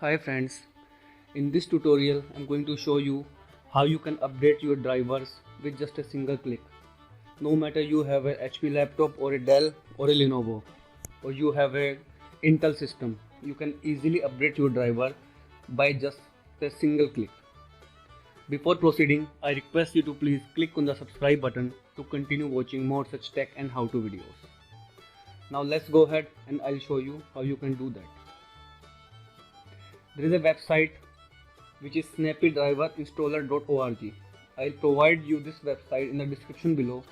Hi friends, in this tutorial I'm going to show you how you can update your drivers with just a single click. No matter you have a HP laptop or a Dell or a Lenovo or you have a Intel system, you can easily update your driver by just a single click. Before proceeding, I request you to please click on the subscribe button to continue watching more such tech and how-to videos. Now let's go ahead and I'll show you how you can do that. There is a website which is snappydriverinstaller.org. I'll provide you this website in the description below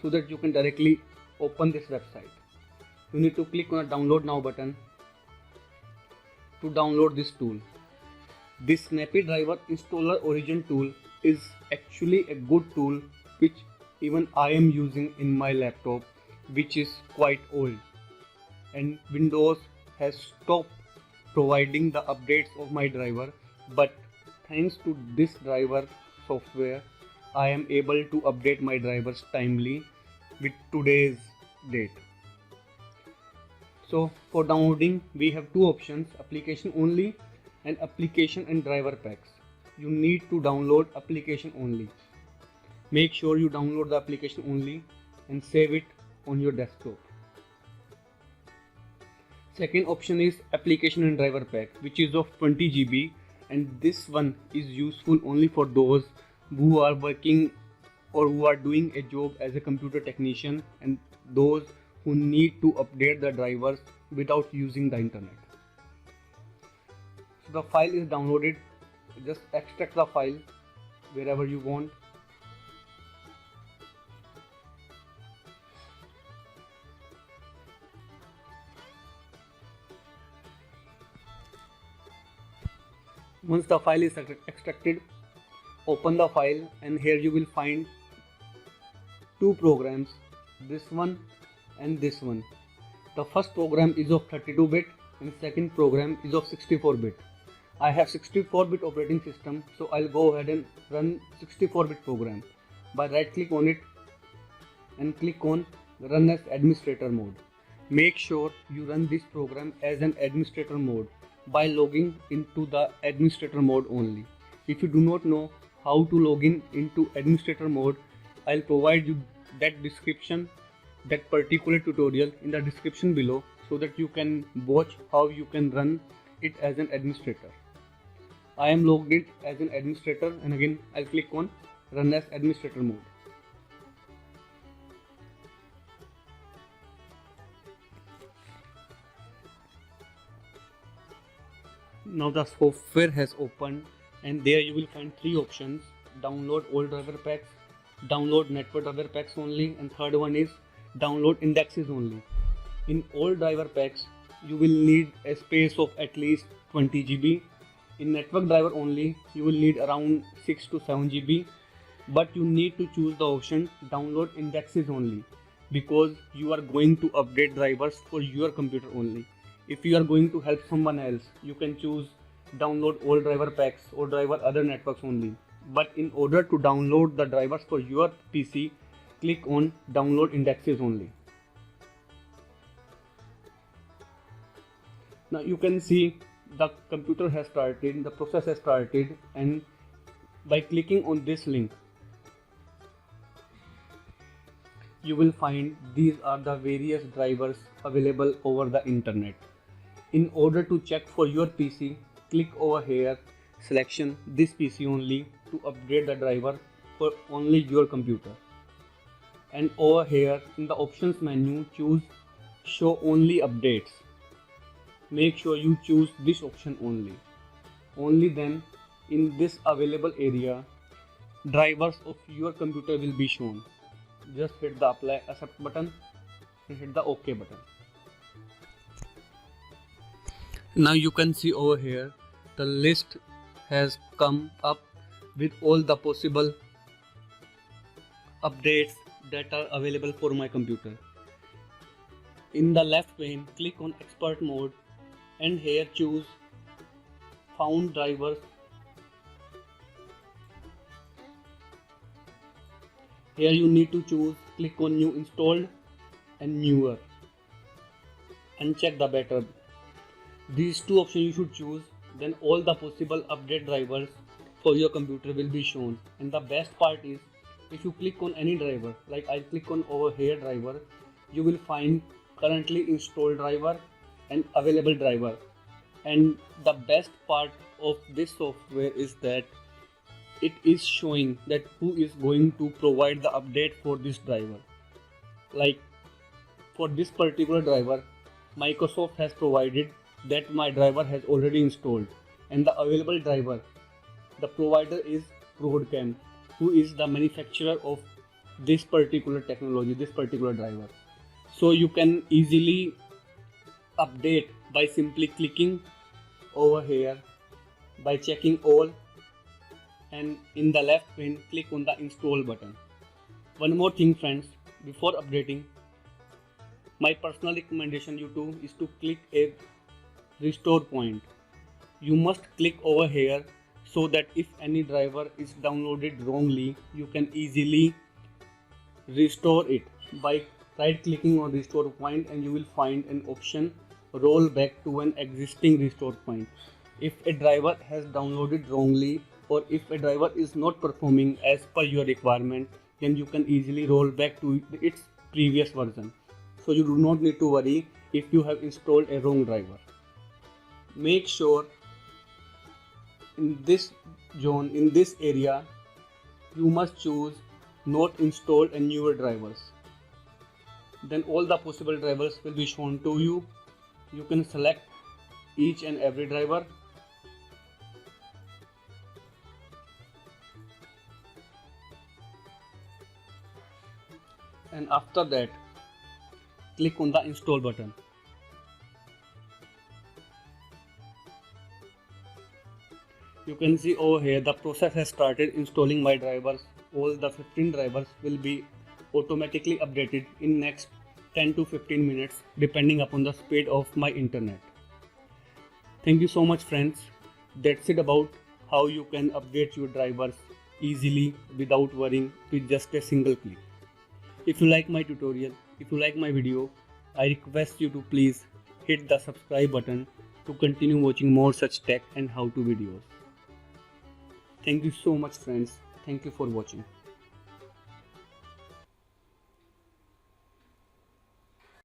so that you can directly open this website. You need to click on the download now button to download this tool. This Snappy Driver Installer Origin tool is actually a good tool which even I am using in my laptop, which is quite old, and Windows has stopped providing the updates of my driver, but thanks to this driver software I am able to update my drivers timely with today's date. So for downloading we have two options, application only and application and driver packs. You need to download application only. Make sure you download the application only and save it on your desktop. Second option is application and driver pack, which is of 20 GB, and this one is useful only for those who are working or who are doing a job as a computer technician and those who need to update the drivers without using the internet. So the file is downloaded, just extract the file wherever you want. Once the file is extracted, open the file and here you will find two programs, this one and this one. The first program is of 32-bit and second program is of 64-bit. I have 64-bit operating system, so I'll go ahead and run 64-bit program by right click on it and click on run as administrator mode. Make sure you run this program as an administrator mode by logging into the administrator mode only. If you do not know how to log in into administrator mode, I'll provide you that description, that particular tutorial in the description below so that you can watch how you can run it as an administrator. I am logged in as an administrator and again I'll click on run as administrator mode. Now the software has opened and there you will find three options: download all driver packs, download network driver packs only, and third one is download indexes only. In all driver packs you will need a space of at least 20 GB. In network driver only you will need around 6 to 7 GB, but you need to choose the option download indexes only because you are going to update drivers for your computer only. If you are going to help someone else, you can choose download all driver packs or driver other networks only. But in order to download the drivers for your PC, click on download indexes only. Now you can see the computer has started, the process has started, and by clicking on this link, you will find these are the various drivers available over the internet. In order to check for your PC, click over here, selection this PC only to update the driver for only your computer. And over here in the options menu, choose show only updates. Make sure you choose this option only. Only then in this available area, drivers of your computer will be shown. Just hit the apply accept button and hit the OK button. Now you can see over here the list has come up with all the possible updates that are available for my computer. In the left pane, click on expert mode and here choose found drivers. Here you need to choose click on new installed and newer and check the better. These two options you should choose then all the possible update drivers for your computer will be shown. And the best part is, if you click on any driver, like I click on over here driver, you will find currently installed driver and available driver. And the best part of this software is that it is showing that who is going to provide the update for this driver. Like for this particular driver, Microsoft has provided that my driver has already installed, and the available driver, the provider is Broadcom, who is the manufacturer of this particular technology, this particular driver. So you can easily update by simply clicking over here, by checking all, and in the left pane click on the install button. One more thing friends, before updating, my personal recommendation you do is to click a restore point. You must click over here so that if any driver is downloaded wrongly, you can easily restore it by right clicking on restore point, and you will find an option roll back to an existing restore point. If a driver has downloaded wrongly, or if a driver is not performing as per your requirement, then you can easily roll back to its previous version. So you do not need to worry if you have installed a wrong driver. Make sure in this zone, in this area, you must choose not installed and newer drivers. Then all the possible drivers will be shown to you. You can select each and every driver. And after that, click on the install button. You can see over here the process has started installing my drivers. All the 15 drivers will be automatically updated in next 10 to 15 minutes depending upon the speed of my internet. Thank you so much friends. That's it about how you can update your drivers easily without worrying with just a single click. If you like my tutorial, if you like my video, I request you to please hit the subscribe button to continue watching more such tech and how-to videos. Thank you so much friends. Thank you for watching.